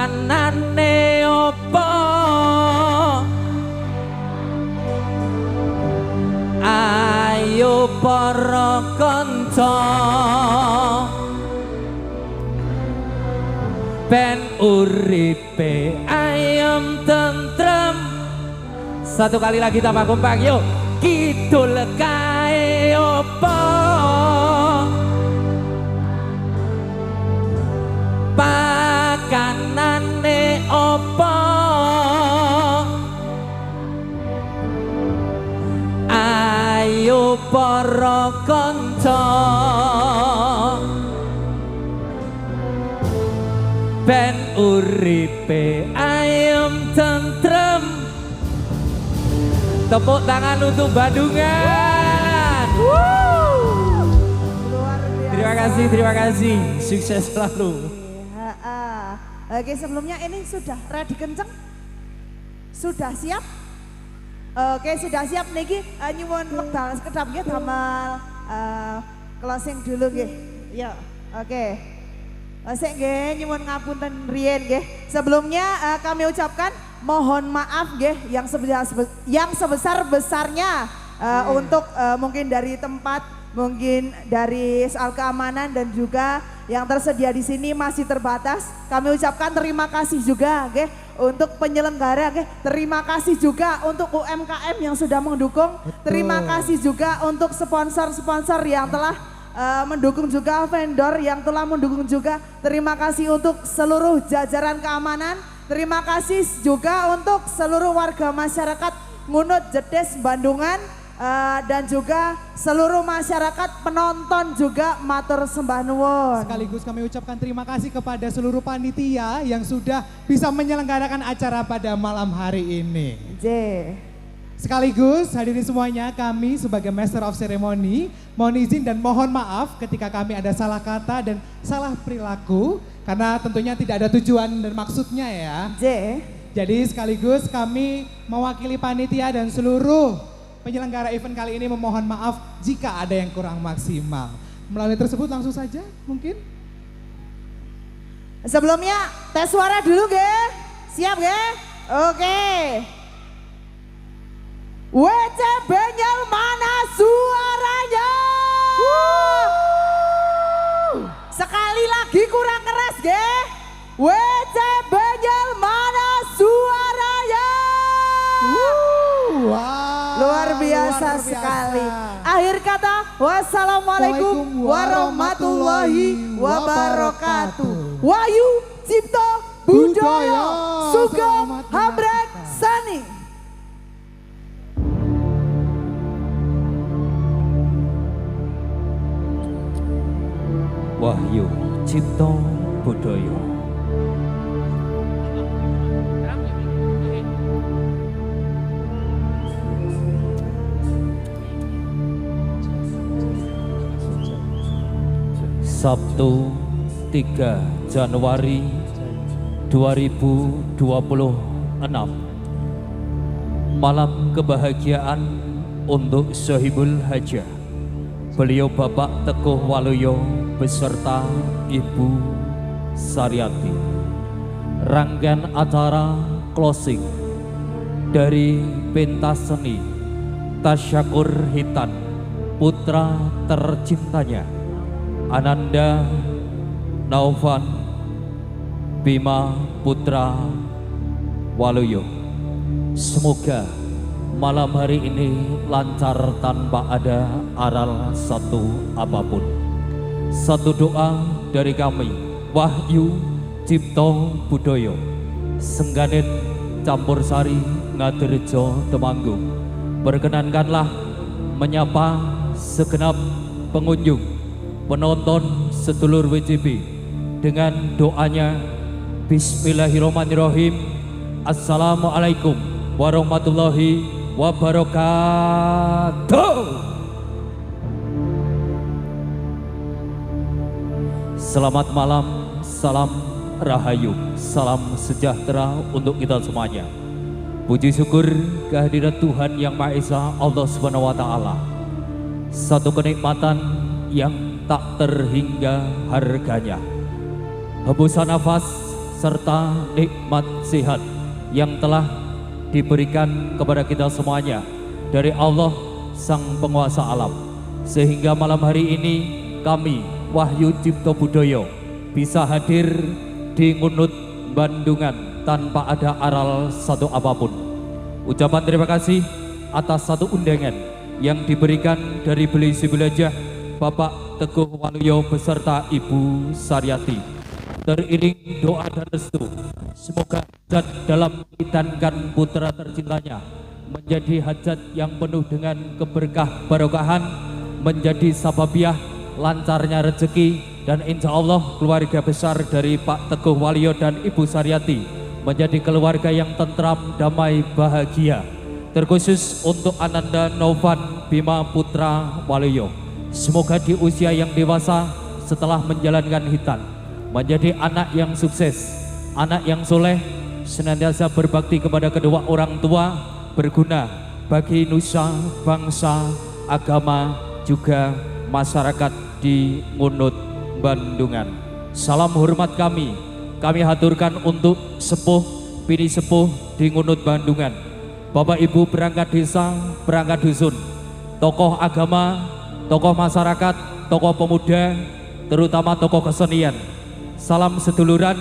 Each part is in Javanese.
pakanane opo ayo para kanca ben uripe ayem tentrem. Satu kali lagi tambah kompak yuk. Kidul kae opo pakanane opo ayo para kanca ben uripe ayem tentrem. Tepuk tangan untuk Bandungan. Terima kasih, sukses selalu. Oke, sebelumnya ini sudah ready kenceng? Sudah siap? Oke, sudah siap niki nyuwun wekdal sekedap nggih damel closing dulu nggih. Ya, oke. Sik nggih nyuwun ngapunten riyen nggih. Sebelumnya kami ucapkan mohon maaf nggih yang sebesar-besarnya untuk mungkin dari tempat, mungkin dari soal keamanan dan juga yang tersedia di sini masih terbatas. Kami ucapkan terima kasih juga nggih untuk penyelenggara nggih. Terima kasih juga untuk UMKM yang sudah mendukung. Betul. Terima kasih juga untuk sponsor-sponsor yang telah mendukung juga, vendor yang telah mendukung juga. Terima kasih untuk seluruh jajaran keamanan. Terima kasih juga untuk seluruh warga masyarakat Ngunut Jedes Bandungan dan juga seluruh masyarakat penonton juga matur sembah nuwun. Sekaligus kami ucapkan terima kasih kepada seluruh panitia yang sudah bisa menyelenggarakan acara pada malam hari ini. Sekaligus hadirin semuanya, kami sebagai Master of Ceremony mohon izin dan mohon maaf ketika kami ada salah kata dan salah perilaku, karena tentunya tidak ada tujuan dan maksudnya ya. Jadi sekaligus kami mewakili panitia dan seluruh penyelenggara event kali ini memohon maaf jika ada yang kurang maksimal. Melalui tersebut langsung saja mungkin. Sebelumnya tes suara dulu nggih. Siap nggih? Oke. WC Benyel mana suaranya? Sekali lagi kurang keras nggih. WC Benyel mana suaranya? Luar biasa sekali. Akhir kata, wassalamualaikum warahmatullahi wabarakatuh. Wahyu Cipto Budaya Sugeng Hambrek Sani. Wahyu Cipto Budaya. Sabtu 3 Januari 2026. Malam kebahagiaan untuk Sohibul Hajah. Beliau Bapak Teguh Waluyo beserta Ibu Saryati. Rangkaian acara closing dari pentas seni Tasyakur Hitan, putra tercintanya Ananda Naufan Bima Putra Waluyo. Semoga malam hari ini lancar tanpa ada aral satu apapun. Satu doa dari kami, Wahyu Cipto Budaya, Sengganet Campursari Ngadirjo Temanggung. Perkenankanlah menyapa segenap pengunjung, penonton sedulur WCB dengan doanya Bismillahirrahmanirrahim. Assalamualaikum warahmatullahi wabarakatuh. Selamat malam, salam rahayu, salam sejahtera untuk kita semuanya. Puji syukur kehadiran Tuhan Yang Maha Esa, Allah Subhanahu wa Ta'ala. Satu kenikmatan yang tak terhingga harganya. Hembusan nafas serta nikmat sehat yang telah diberikan kepada kita semuanya dari Allah Sang Penguasa Alam. Sehingga malam hari ini kami Wahyu Cipto Budoyo bisa hadir di Ngunut Bandungan tanpa ada aral satu apapun. Ucapan terima kasih atas satu undangan yang diberikan dari Beli Sibulajah Bapak Teguh Waluyo beserta Ibu Saryati. Teriring doa dan restu, semoga hajat dalam menghidangkan putra tercintanya menjadi hajat yang penuh dengan keberkah barokahan, menjadi sababiah lancarnya rezeki, dan insya Allah keluarga besar dari Pak Teguh Waluyo dan Ibu Saryati menjadi keluarga yang tentram, damai, bahagia. Terkhusus untuk Ananda Novan Bima Putra Waluyo, semoga di usia yang dewasa setelah menjalankan hitan menjadi anak yang sukses, anak yang soleh, senantiasa berbakti kepada kedua orang tua, berguna bagi nusa, bangsa, agama, juga masyarakat di Ngunut Bandungan. Salam hormat kami haturkan untuk sepuh, pini sepuh di Ngunut Bandungan, Bapak Ibu perangkat desa, perangkat dusun, tokoh agama, tokoh masyarakat, tokoh pemuda, terutama tokoh kesenian. Salam seduluran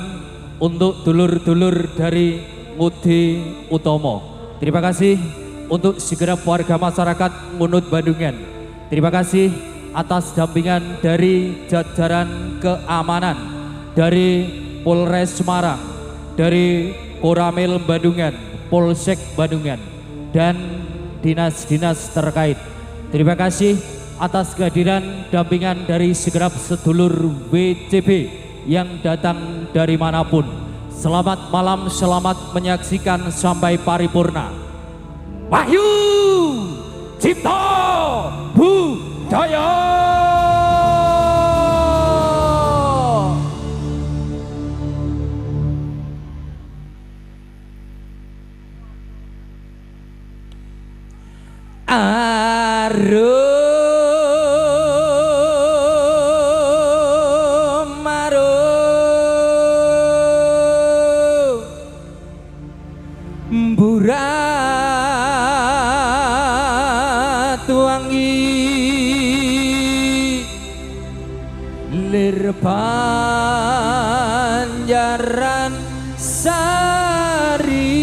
untuk dulur-dulur dari Ngudi Utomo. Terima kasih untuk segenap warga masyarakat Ngunut Bandungan. Terima kasih atas dampingan dari jajaran keamanan, dari Polres Semarang, dari Koramil Bandungan, Polsek Bandungan, dan dinas-dinas terkait. Terima kasih atas kehadiran dampingan dari segenap sedulur WCB yang datang dari manapun. Selamat malam, selamat menyaksikan sampai paripurna. Wahyu Cipto Budoyo. Burat wangi lir Banjaran Sari,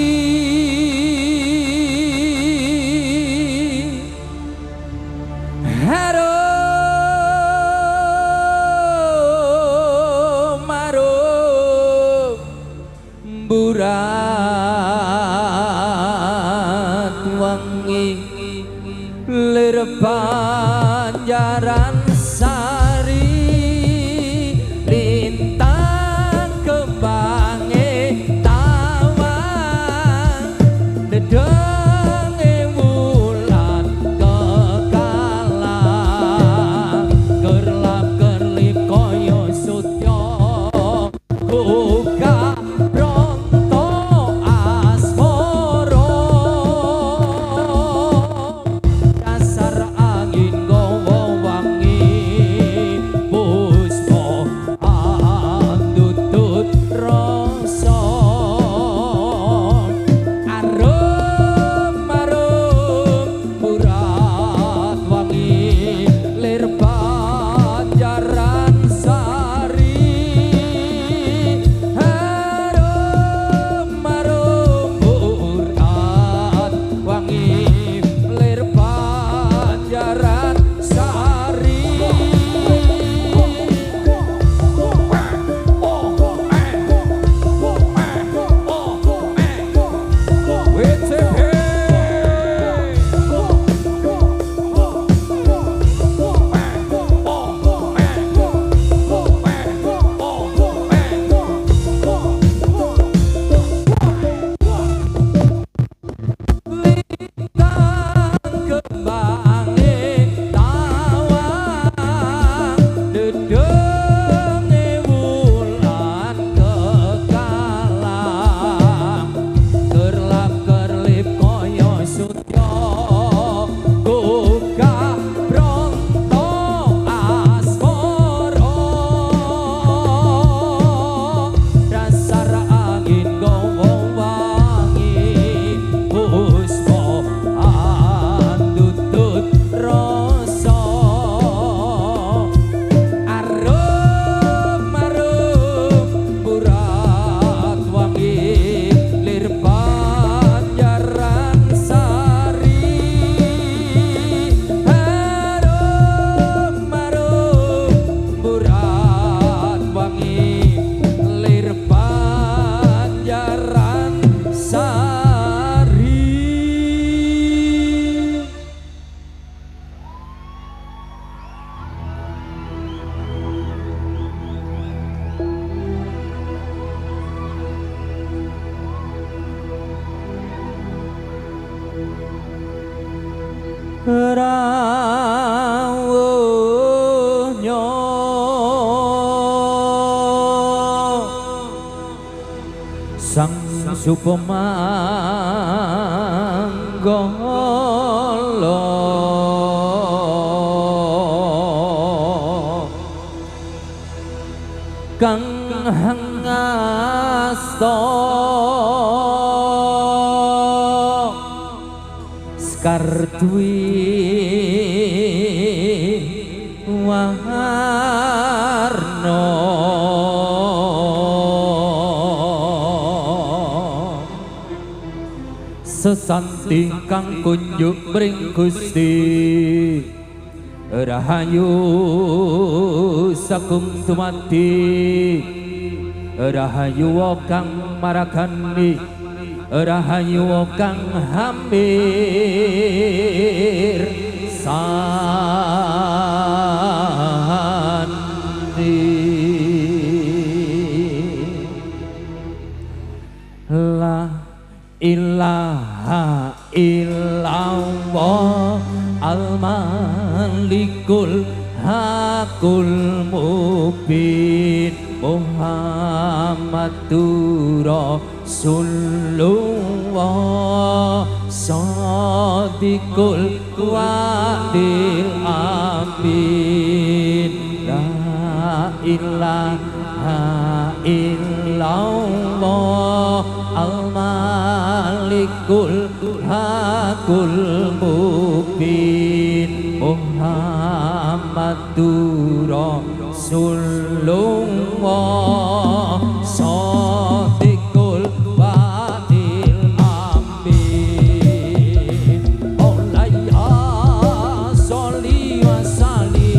harum harum burat wangi lir Banjaran Sari, lintang kembange tawang dedenge wulan kekalang gerlap gerlip koyo sutya buka bronto Sang Supamanggala kang hangasta Sekar duwi warna sesanti kang kunjuk mring Gusti Rahayu sakum tumati Rahayu kang marakani Rahayu kang hampir sandi La ilaha illallah al-malikul hakul mubin Muhammadur Rasulullah Shadiqul wadil amin La ilaha illallah al-malikul hakul mubin Muhammadur Rasulullah Shadiqul wadil amin Maulaya sholli wa sallim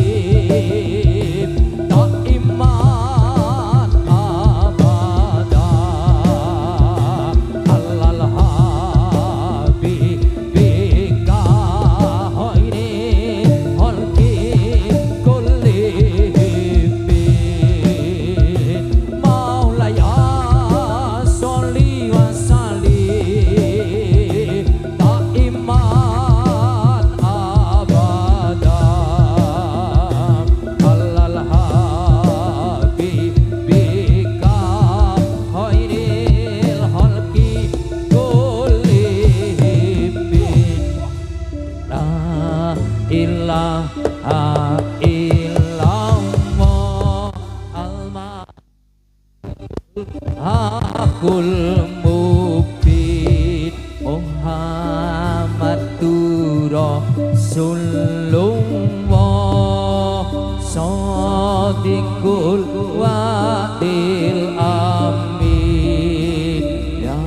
daiman abada alal habibika khairi khalqi kullihim Maulaya sholli wa sallim daiman abada alal habibika khairil khalqi kullihim La ilaha illallah al-malikul mubin Muhammadur Rasulullah Shadiqul wadil amin La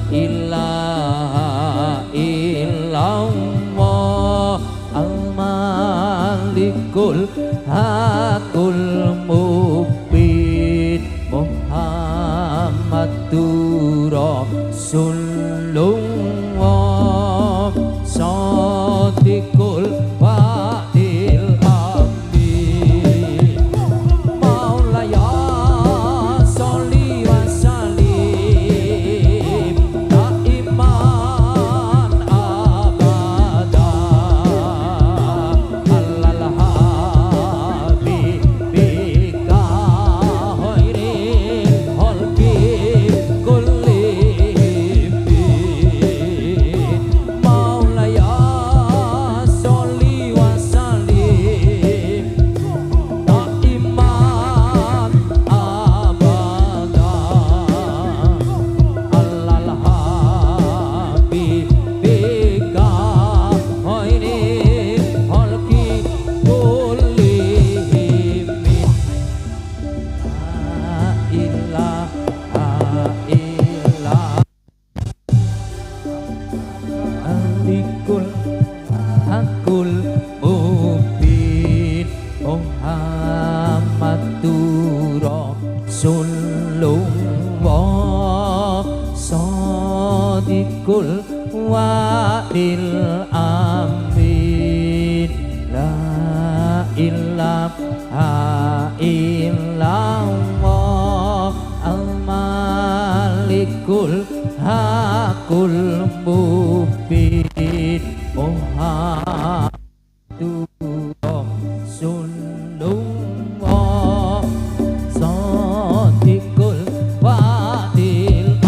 ilaha illallah al-malikul hakul mubin Muhammadur Rasulullah Shadiqul wadil amin Maulaya sholli wa sallim daiman abada alal habibika khairil khalqi kullihim Maulaya sholli wa sallim daiman abada alal habibika khairil khalqi kullihim La ilaha illallah Alikul hakul mubin Muhammadur Rasulullah Shadiqul wadil amin La ilaha illallah al-malikul hakul mubin Muhammadur Rasulullah Shadiqul wadil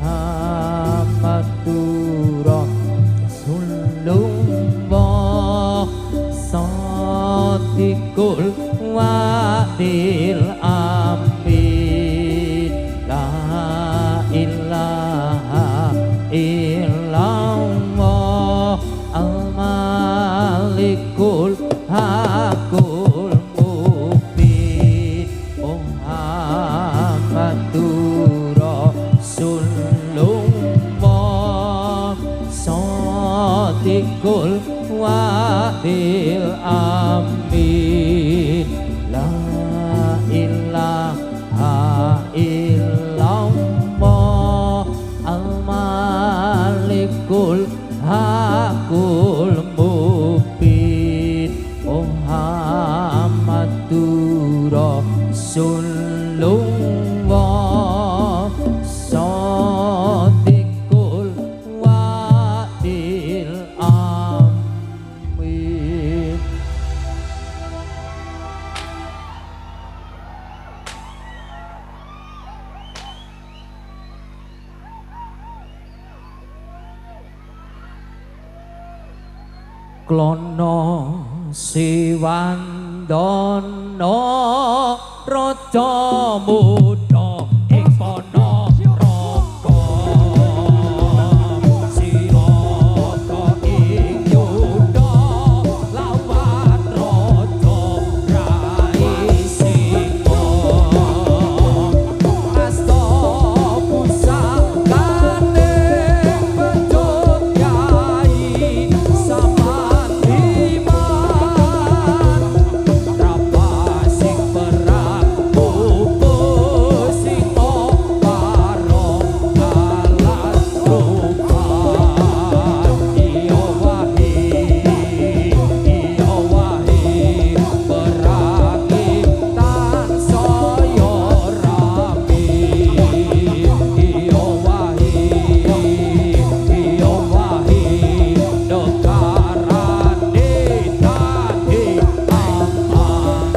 Muhammadur Rasulullah Shadiqul wa'dil amin la ilaha illallah al-malikul hakul mubin Muhammadur Rasulullah Shadiqul wa'dil amin la ilaha illallah al-malikul hakul mubin Muhammadur Rasulullah Shadiqul wa'dil amin. Klono Siwandono Raja Muda ing Ponorogo Sirata ing Yuda lawat raja Raisinga asta pusakane pencut yai samandiman rapasing perang pupus singo karo alas rupan iya wahi perangi tansaya rame iya wahi negarane tadi aman.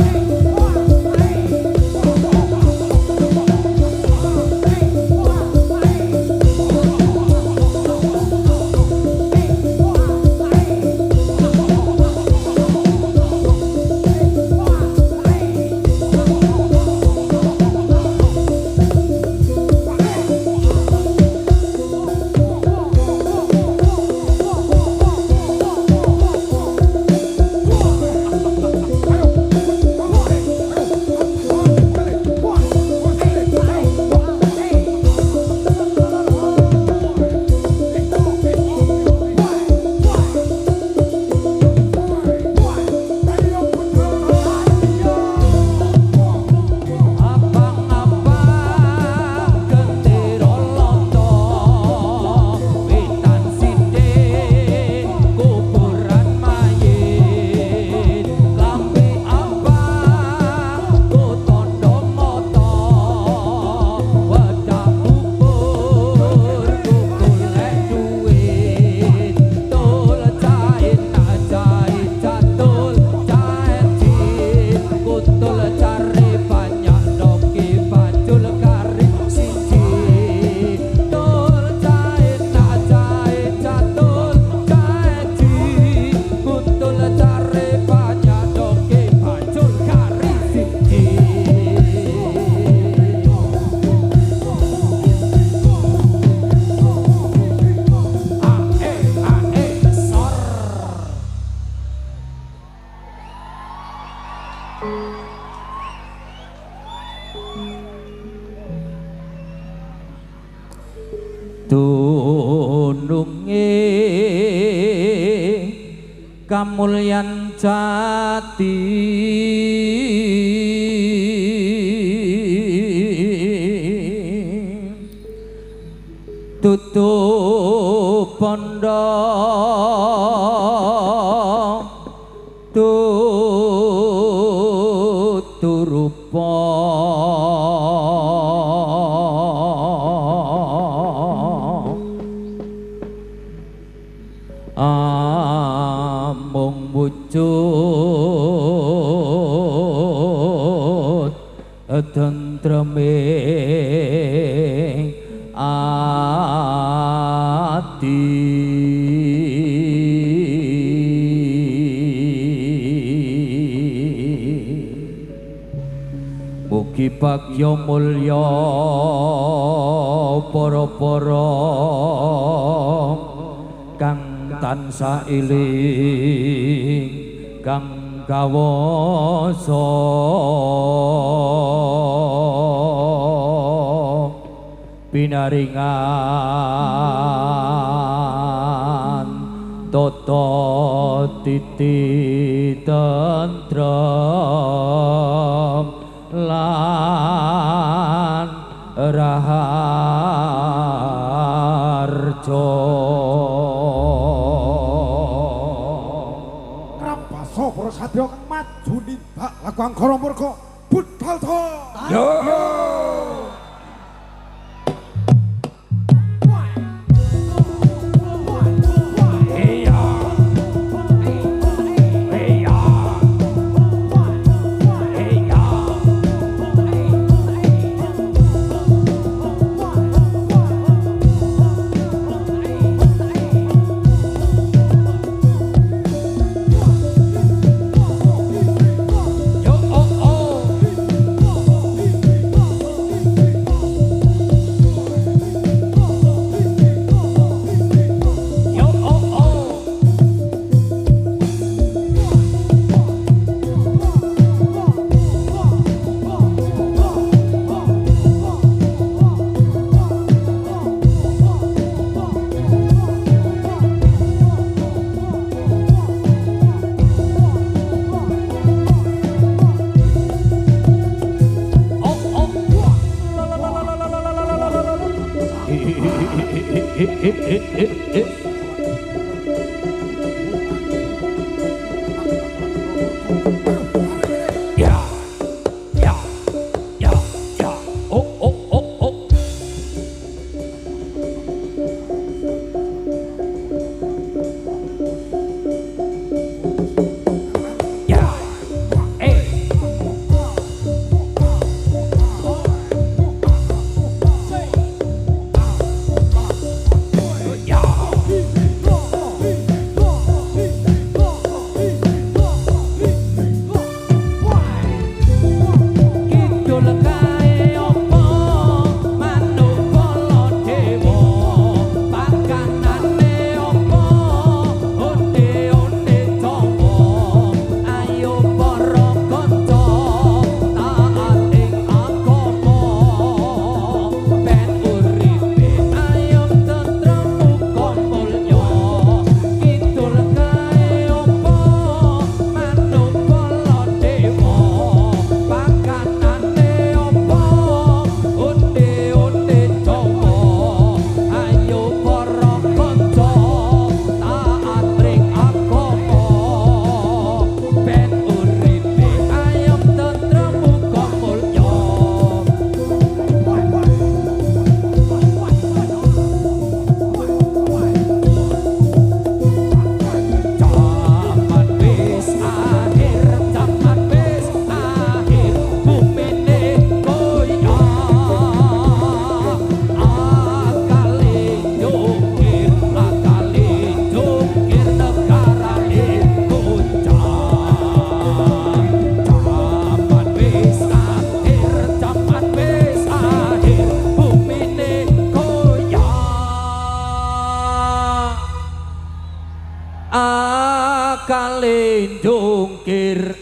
Abang-abang gendera londo wetan sithik kuburan mayit lambe abang ku tondo moto wedak kubur ku golek duit tul jahit jahit jatul jahit jit kutul cari banyak doki bajul garing siji tul jahit jahit jatul jahit jit kutul cari banyak doki bajul garing siji sor dununge kamulyan jati tutup pondok tuturupa amung wujud tentreme Wibagya mulya para-para kang tansah eling kang kawasa pinaringan tata titi tentrem lan raharja. Krabaso para sadya kang maju nimbak laku Anggara Murka budal to. Yo.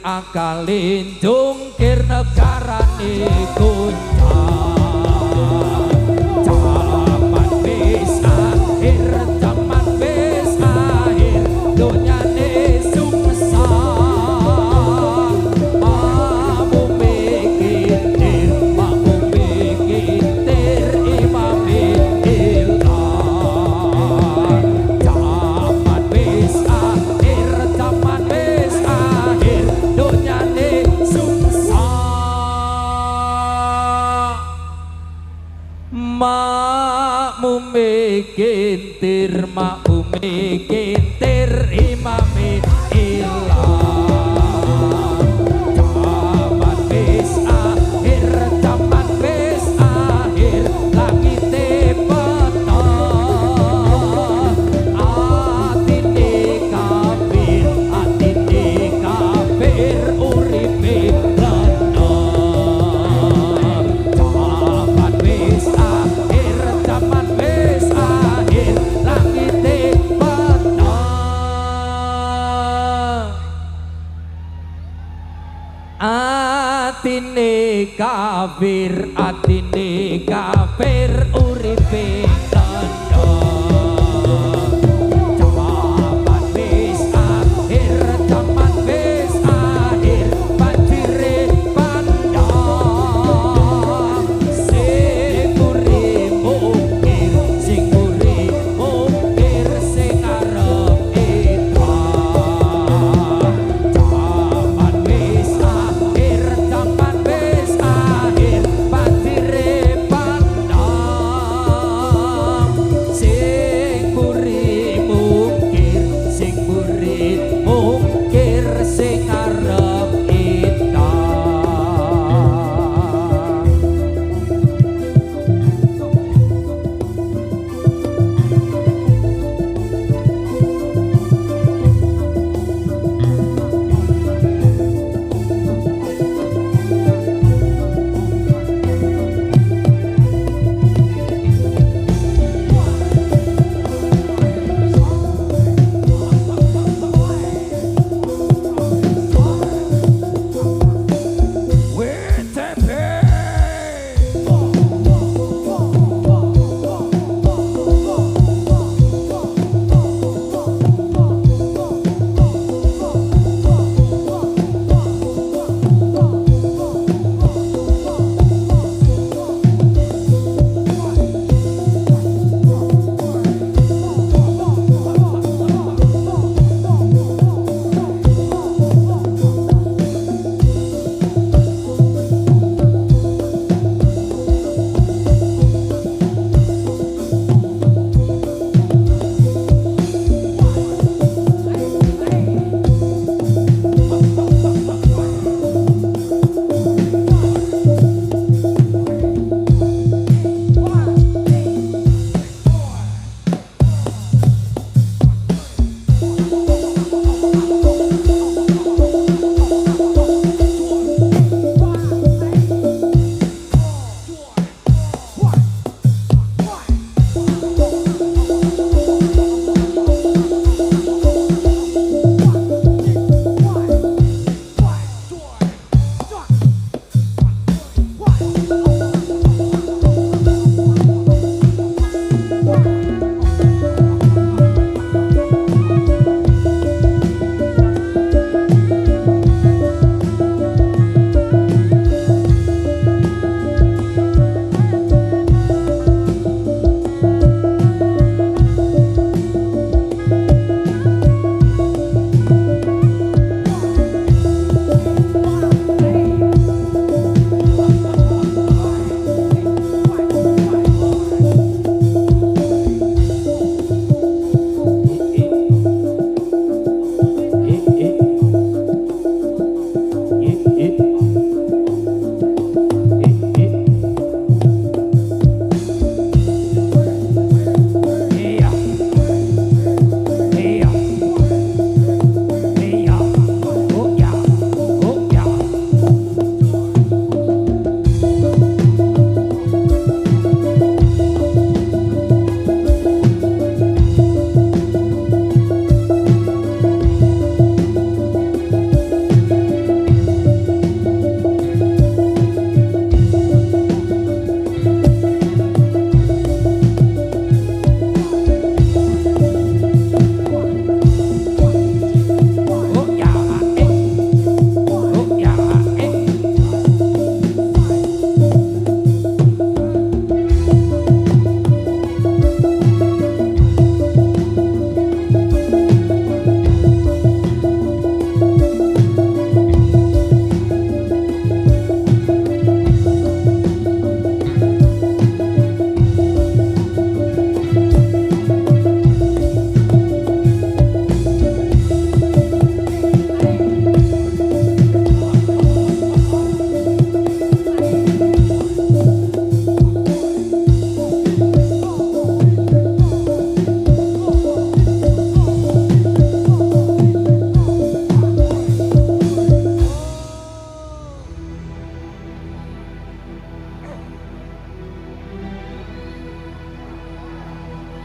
Akalin jungkir negarane goncang. Zaman wis akhir, zaman wis akhir, donyane sungsang. Mamu mikitir imame ilang. Zaman wis akhir, zaman wis akhir, donyane sungsang. Makmume kintir, makmume kintir, imame ilang. Zaman wis akhir, zaman wis akhir, langite peteng. Atine kafir uripe leneng. atine kafir uripe tandha jaman wis akhir banjire pandang sing muri mungkir sing arep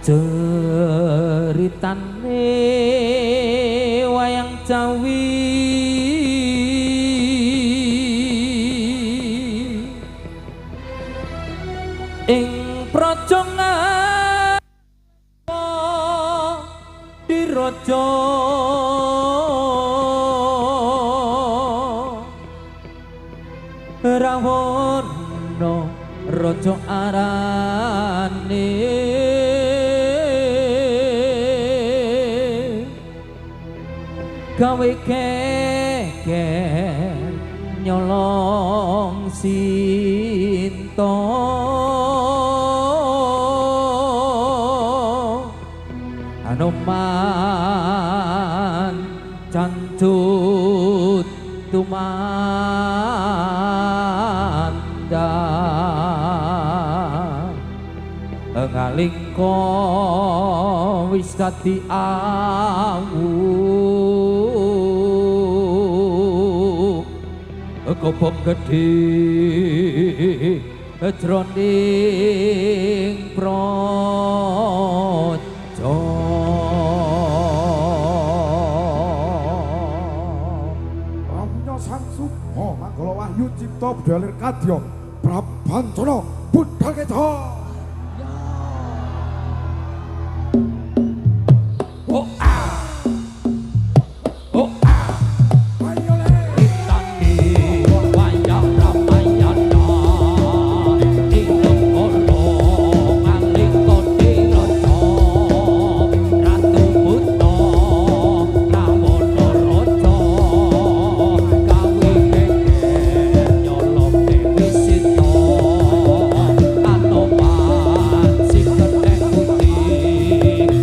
ceritane wayang Jawi raja Rawana raja arane gawe keker nyolong Sinta Anoman cancut tumanda ngalingko wis dadi awu kobong gedhe jroning praja Ramunya Sang Sukma Manggala Wahyu Cipta Budalir Kadya Prabancana Budaketa. oh ah oh ah Ayo le. Itani wayang Ramayana ingkang kala ngalika diraja Ratu Buta Rawana raja gawe geger nyolong Dewi Sinta Anoman sing kethek putih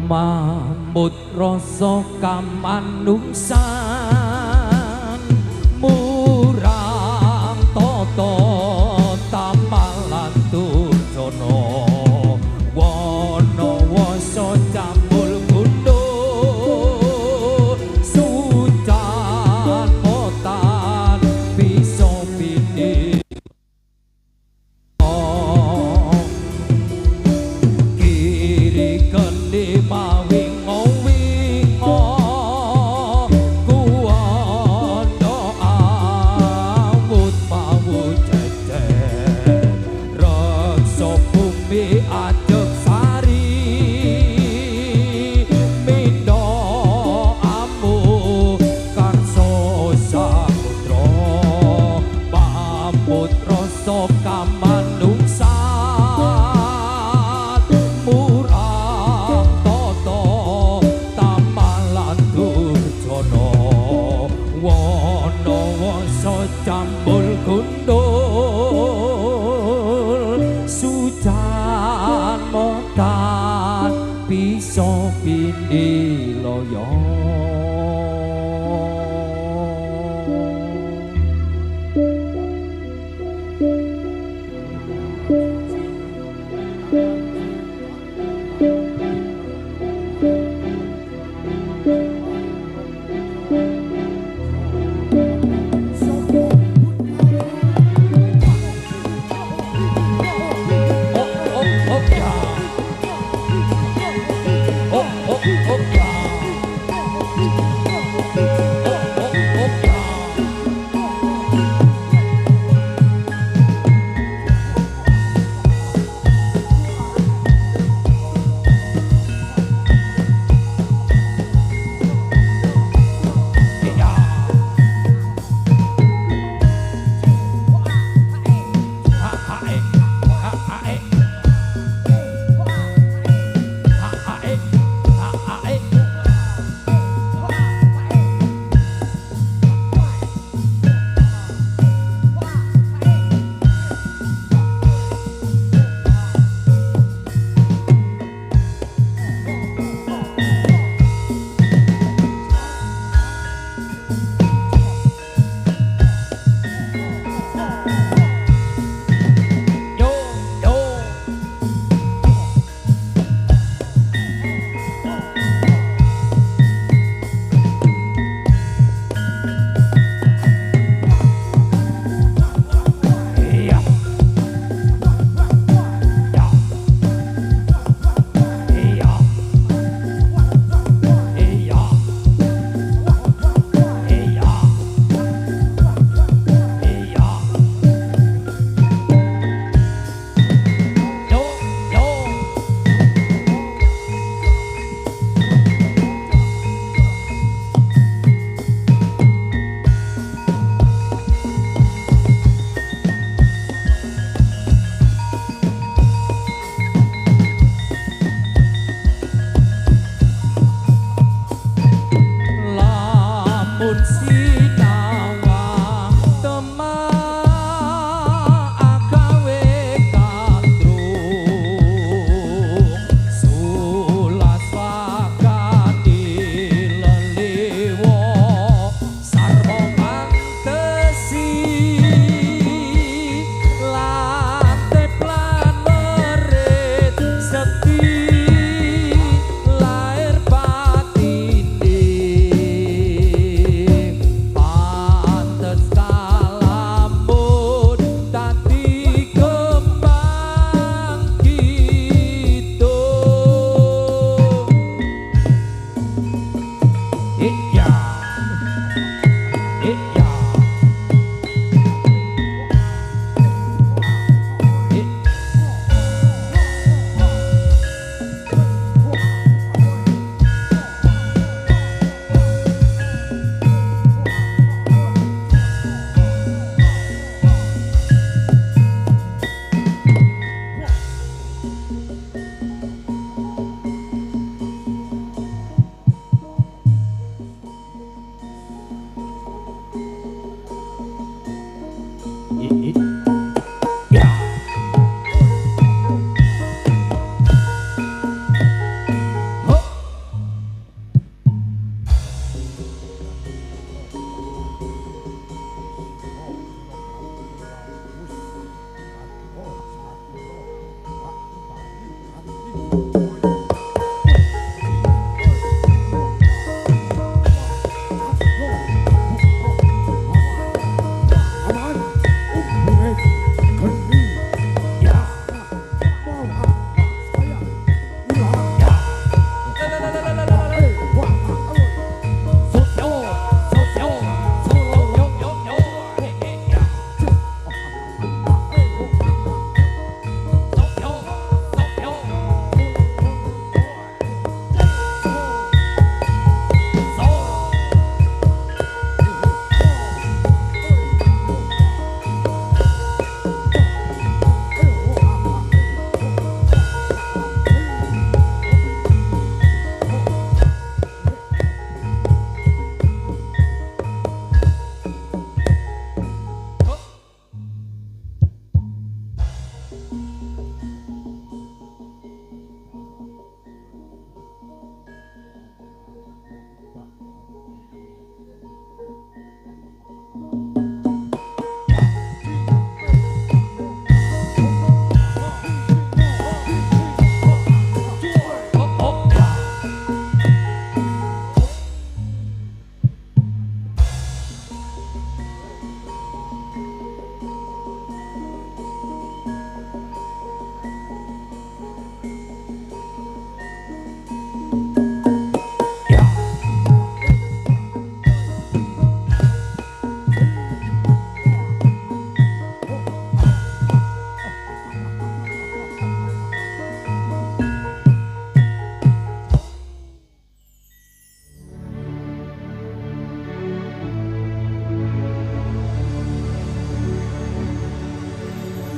mamut rasa kamanungsan murang tata tamalan durjana wana wasa cambul gunduh sujan motan bisa bini kiri kene mawingo wingo kuwana awut mawut jejer reksa bumi ajeg sari mindo amu karso samudra pamut rasa kamanungsan murang tata tamalan durjana wana wasa cambul gundul sujan motan bisa pindhi loyo.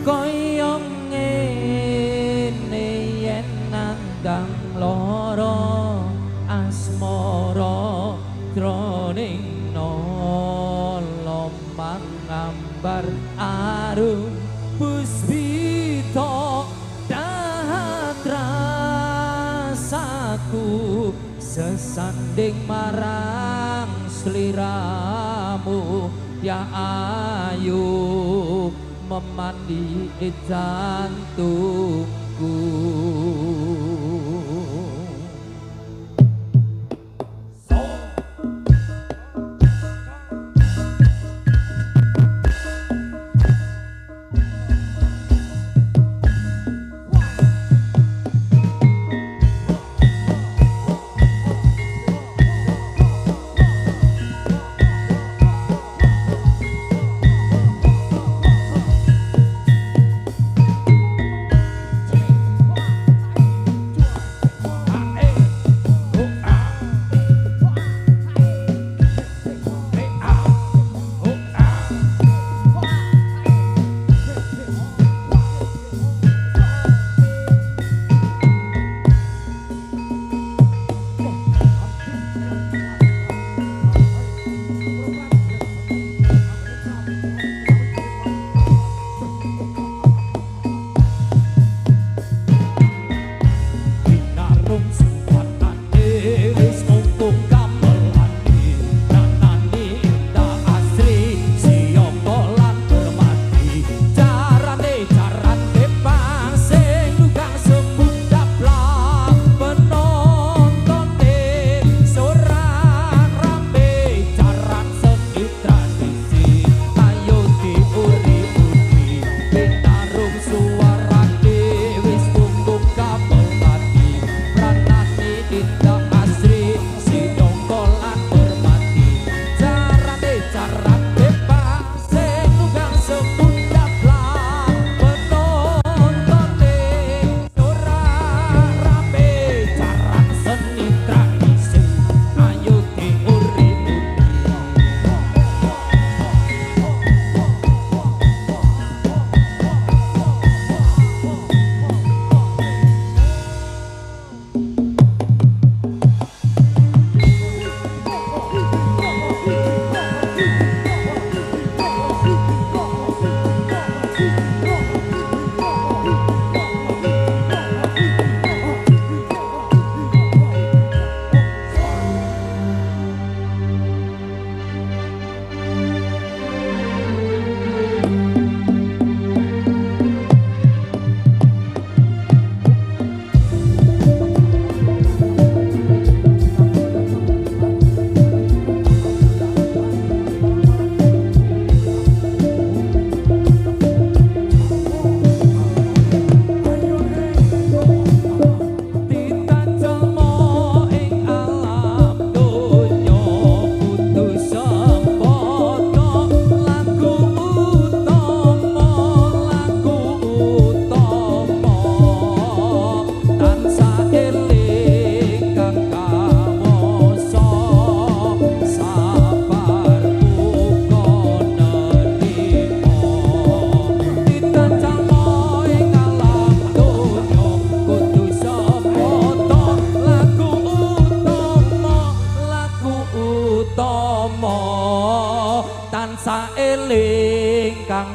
Koyong ngene yen nandang loro asmara jroning nolomang ngambar arum puspita dahat rasaku sesanding marang sliramu ya ayu memandi jantungku.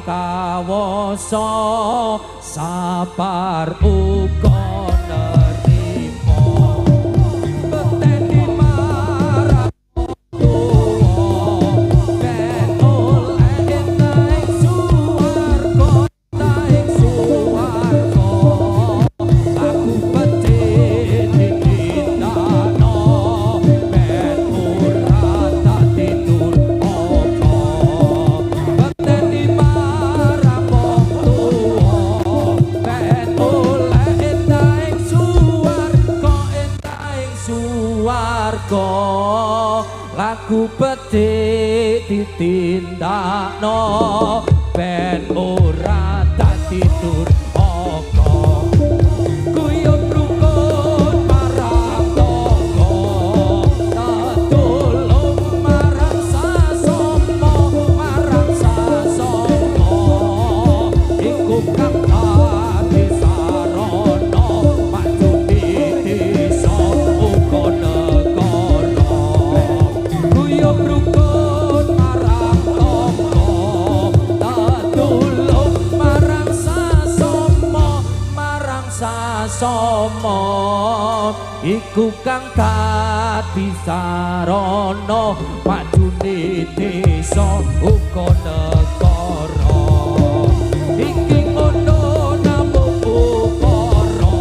kawasa sabar uga nerima beteni marang ben oleh ing suwarga ing suwarga aku beteni ditindakno ben ora dadi durhaka beteni marang wong tuwa ben oleh ing suwarga laku petik ditindakno ben ora dadi durhaka kuyup rukun marang tangga tetulung marang sasama iku kang dadi sarana majune desa uga negara kuyup rukun marang tangga tetulung marang sasama iku kang dadi sarana majune desa uga negara iki ngono namung ukara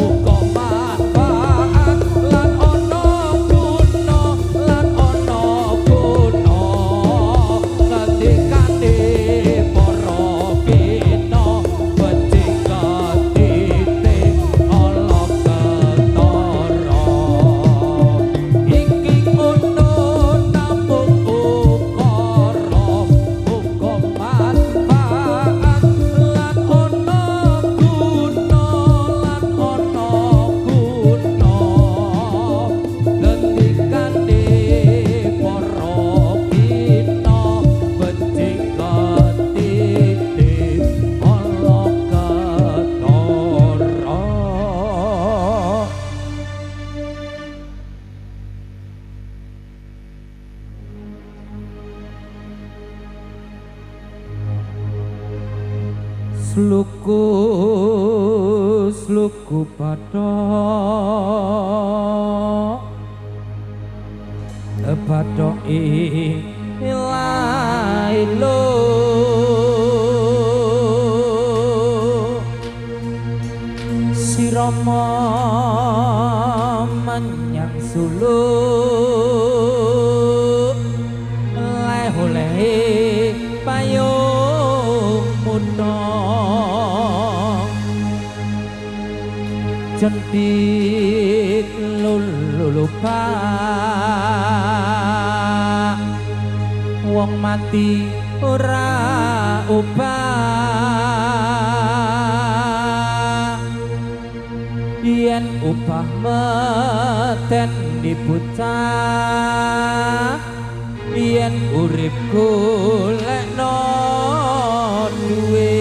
uga manfaat lan ana guna ngendikane para kena becik ketite ala ketara iki ngono namung ukara uga manfaat lan ana guna ngendikane para kena becik ketite ala ketara sluku bathok ilailo sirama menyang sulu oleh payung munong jentik lulupa wong mati ora ubah yen upah meten dibocah yen urip golekno duwe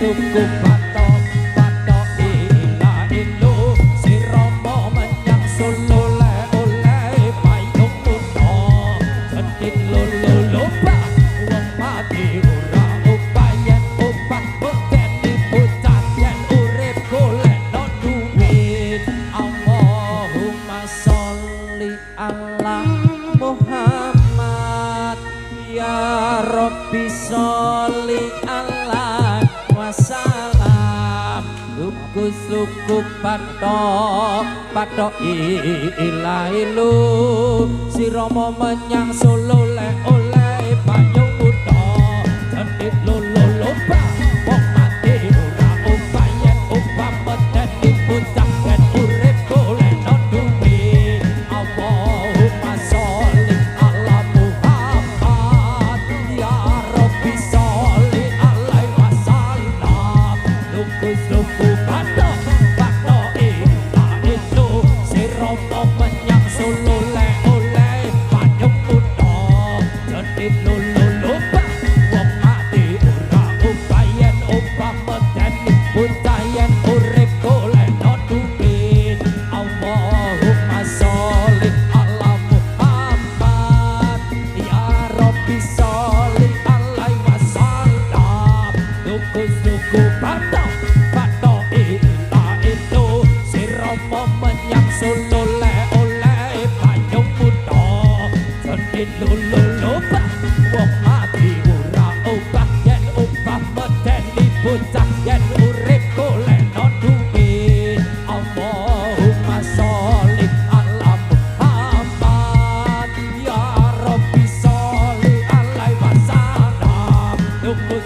tuku patok ila ilu si romo menyang solo le oleh payung kuno sedit lulu lupa wong mati ora upah yen upah bukeni bocah yen urip golek no duit Allahumma sholli ala Muhammad ya Rabbi sholli ala wassalam. luku patok patok ilailu si Romo menyang Solo le oleh payung udo jendit lolo loba wong mati ora upayen upah medeni puncak yen urip golek no duit Allahumma sholli ala Muhammad ya Rabbi sholli alaihi wasallam luku patok patok ilailu si Romo menyang Solo le oleh payung udo jendit lolo loba wong mati ora upayen upah medeni puncak yen urip golek no duit Allahumma sholli ala Muhammad ya Rabbi sholli alaihi wasallam luku patok patok ilailu si Romo menyang Solo le oleh payung udo jendit lolo loba wong mati ora upah yen upah medeni puncak yen urip golek no duit Allahumma sholli ala Muhammad ya Rabbi sholli alaihi wasallam luku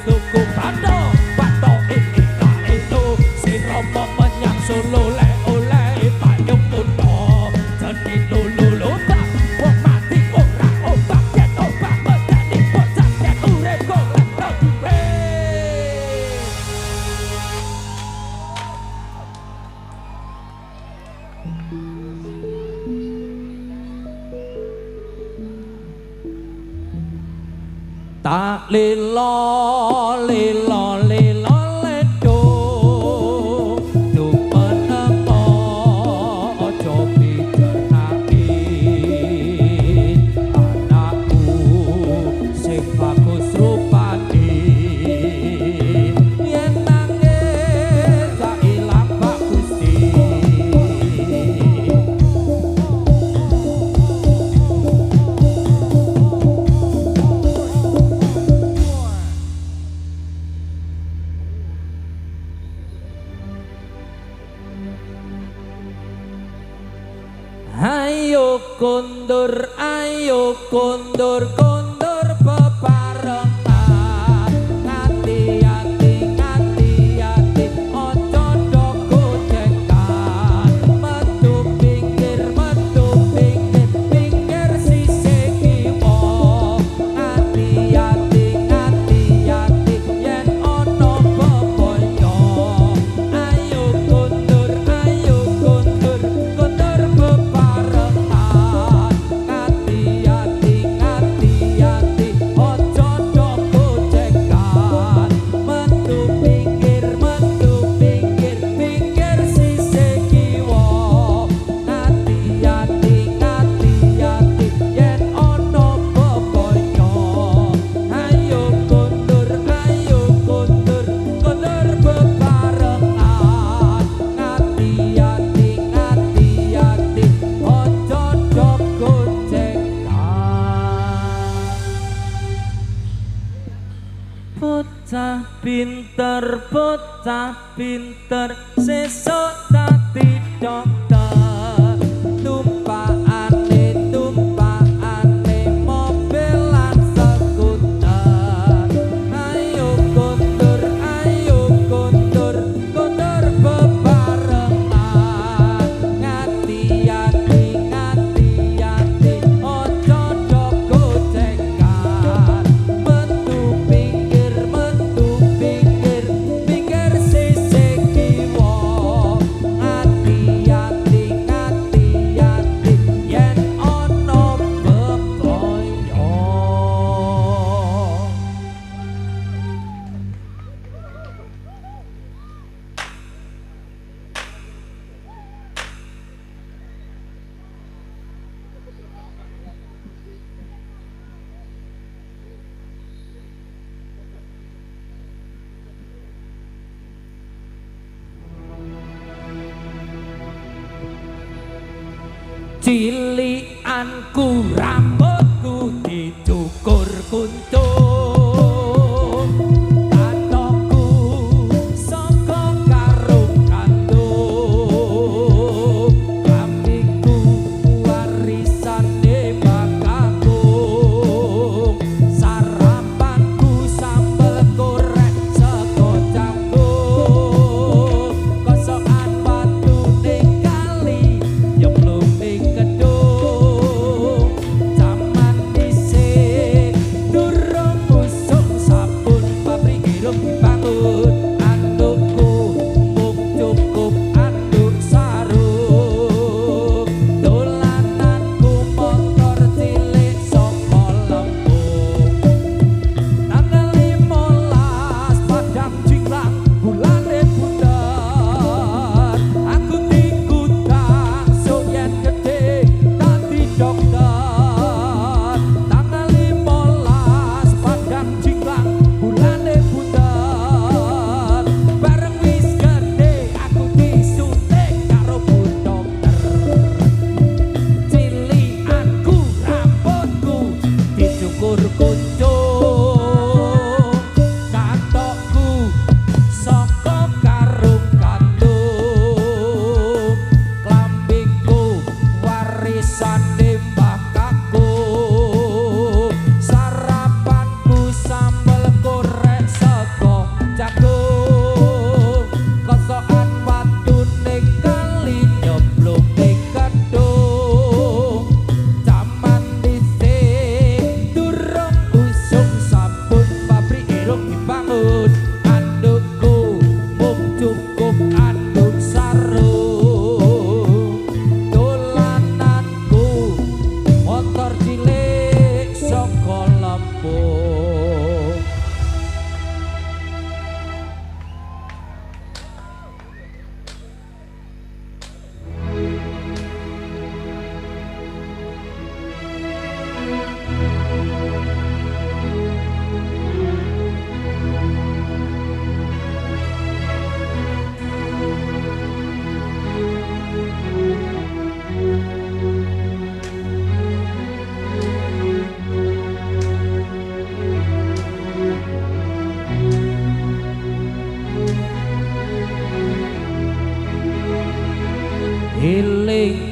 patok patok ilailu si Romo menyang Solo le oleh payung udo jendit lolo loba wong mati ora upah yen upah medeni puncak yen urip golek no duit tak lilo lilo lilo ledo jumenengo ojo pijenaki anakku sing bagus rupane yen nangis gak ilang Pak Gusti ayo kondur kondur bebarengan ngati-ati ngati-ati ojo doko cekan metu pinggir pinggir sisih kiwa ngati-ati ngati-ati yen ono bebaya ayo kondur kondur bebarengan ngati-ati ngati-ati ojo doko cekan metu pinggir pinggir sisih kiwa ngati-ati ngati-ati yen ono bebaya ayo kondur bebarengan ngati-ati ngati-ati ojo doko cekan bocah pinter sesuk dadi dokter tumpakane mobil lan skuter ayo kondur bebarengan ngati-ati ngati-ati ojo doko cekan metu pinggir pinggir sisih kiwa ngati-ati ngati-ati yen ono bebaya cilikanku rambutku dicukur kuntung katokku saka karung kandung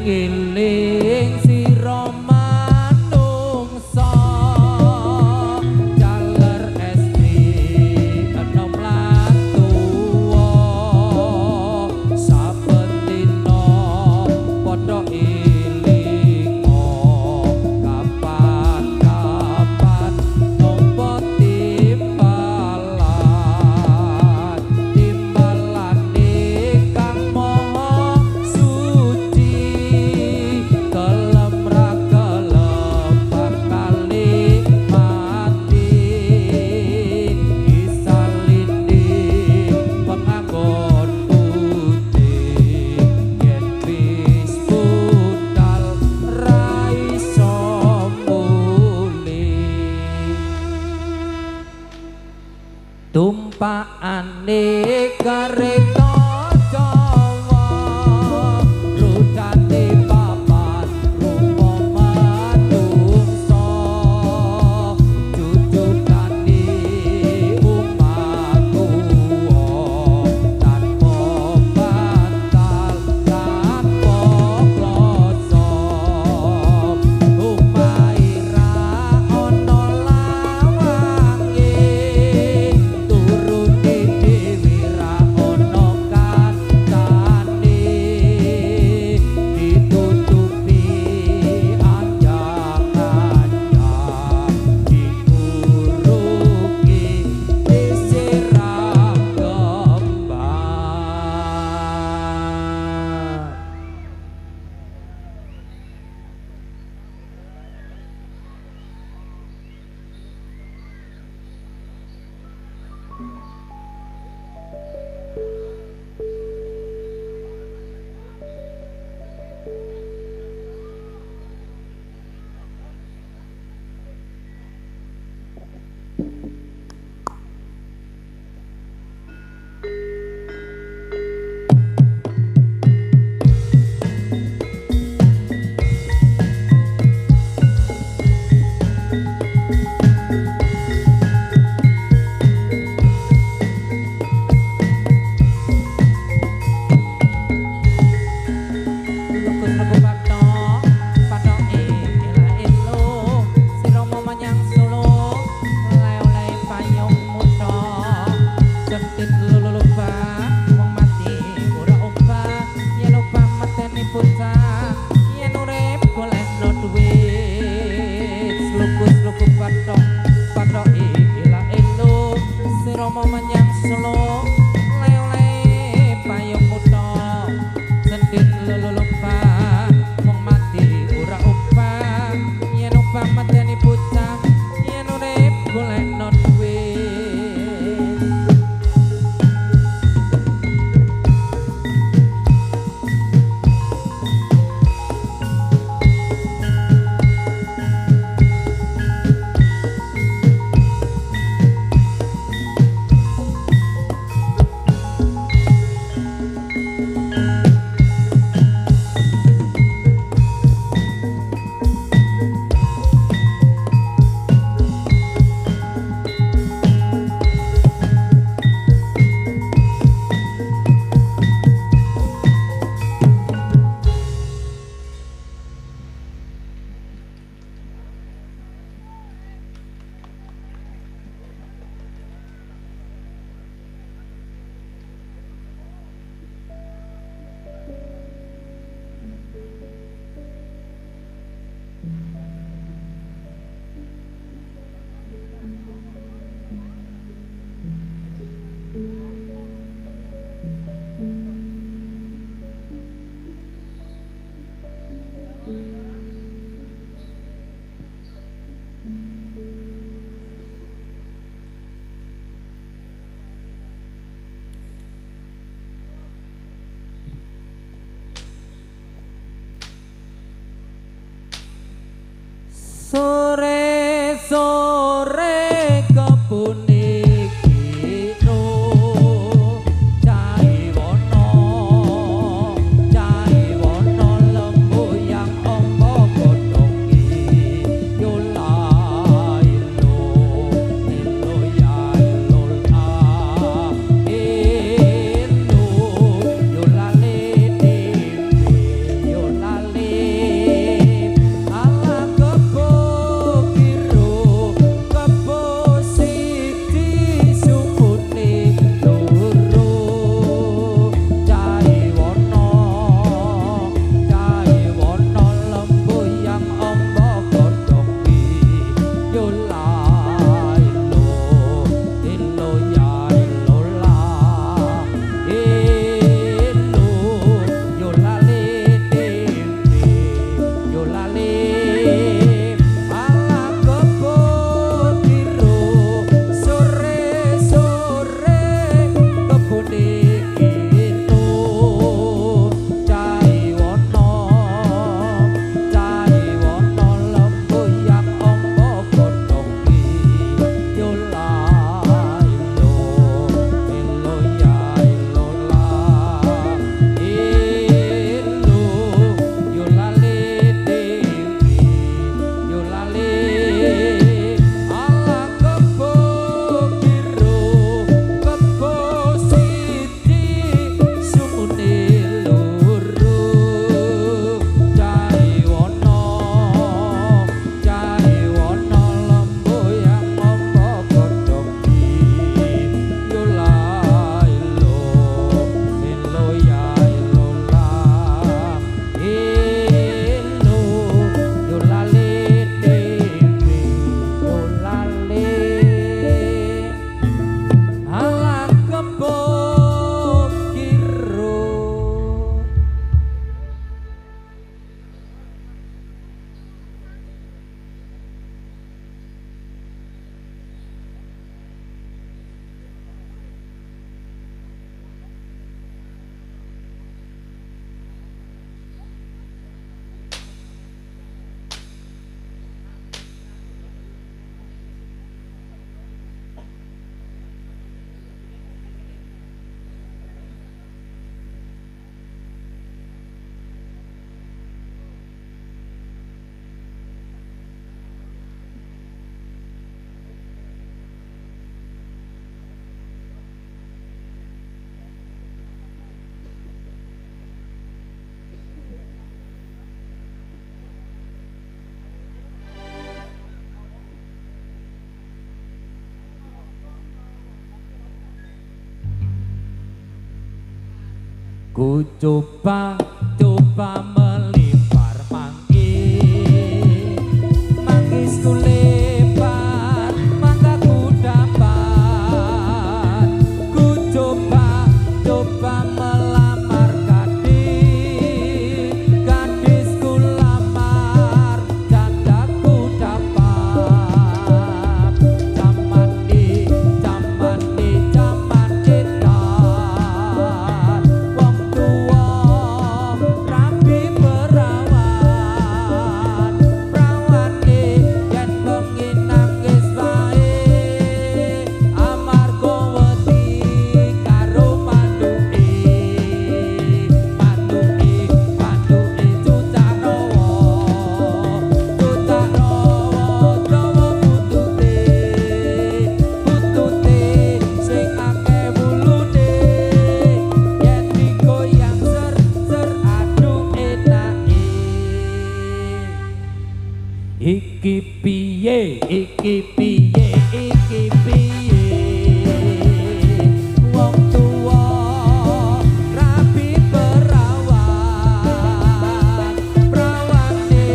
eling-eling sira manungsa jaler esti enom lan tuwa saben dina padha elingo kapan-kapan nampa timbalan kang maha suci kelem ra kelem bakali mati isalindi penganggon putih yen wis budal ra iso mulih tumpakane kereta Jawa rudane papat rupa manungsa jujukane umatku tanpa bantal tanpa kloso umaira ana lawange turune dhewe ra ana kancane ditutupi anjang-anjang dikuruki disirah kembang. Lukus-lukus patok ela-elo sira manyang Solo oleh-oleh payung muda jentit lulupa wong mati ora obah yen obah mateni bocah yen urip golekno duit lukus-lukus patok ela-elo sira manyang Solo oleh-oleh payung muda jentit lulupa wong mati ora obah yen obah mateni bocah yen urip golekno duit Ku coba melempar manggis, mangisku lebar maka ku dapat. Ku coba melamar gadis, gadisku lamar janda ku dapat. Zaman edan wong tua rapi perawan, prawane yen bengi nangis wae amarga wedi karo manduke cucak rawa dawa butute sing akeh bulune yen digoyang ser aduh enake. Iki piye wong tua rapi perawan, prawane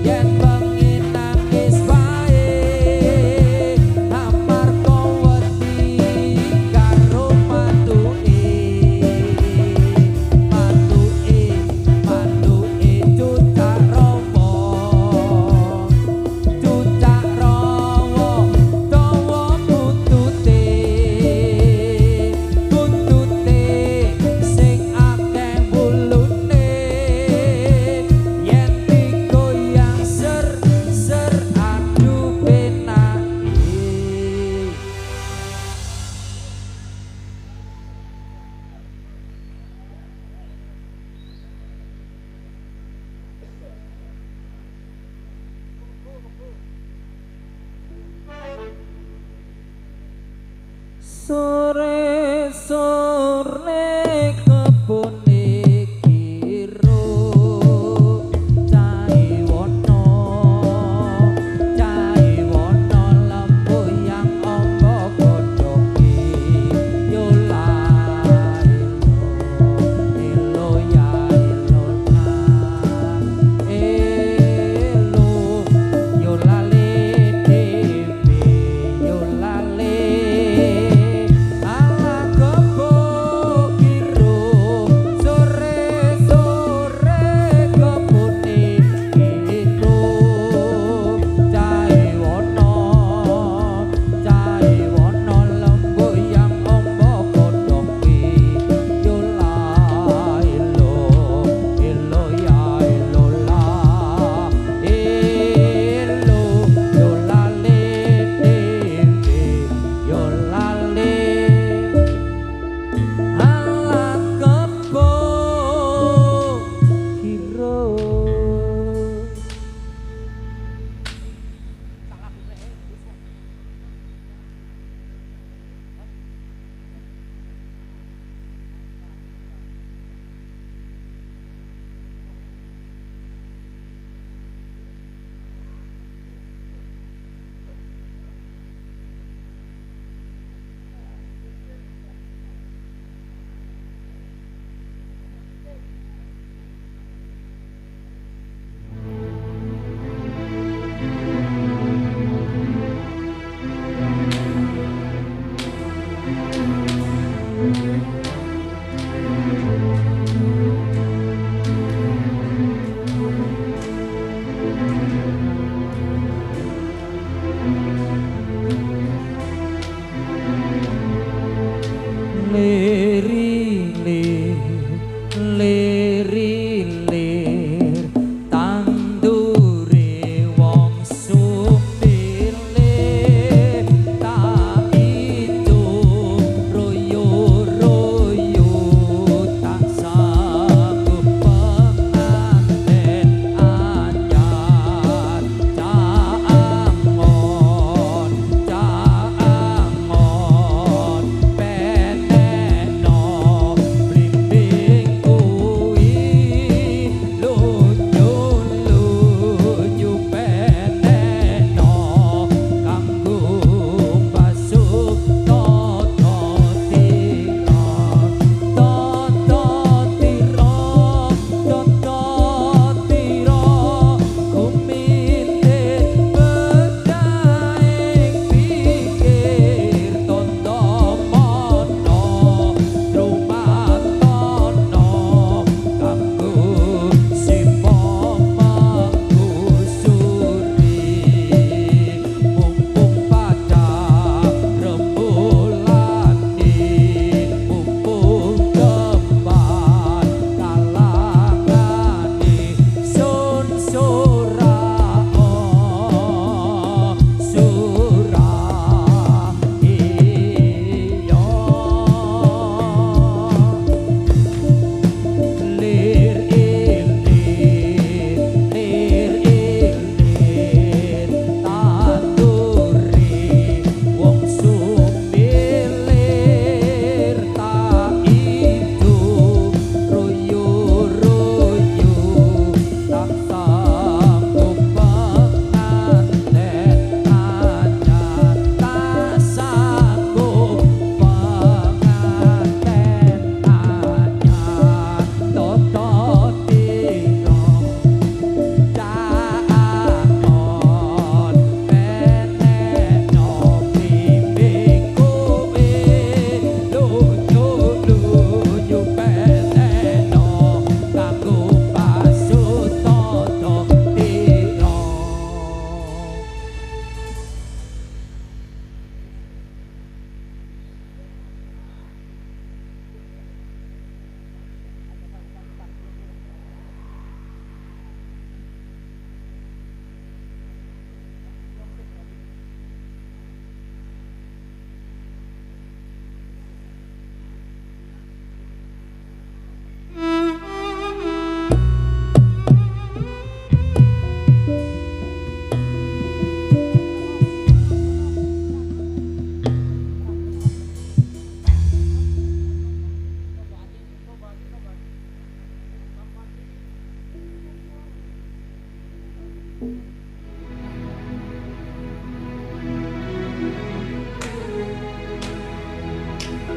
yen bengi nangis wae amarga wedi karo manduke cucak rawa dawa butute sing akeh bulune yen digoyang ser aduh penake. Sore kebune kiro cai wono lembuyang ombo godhoke yo elo ya elo yo lale dewe yo lale ala kebon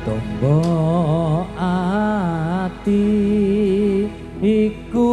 Tombo ati iku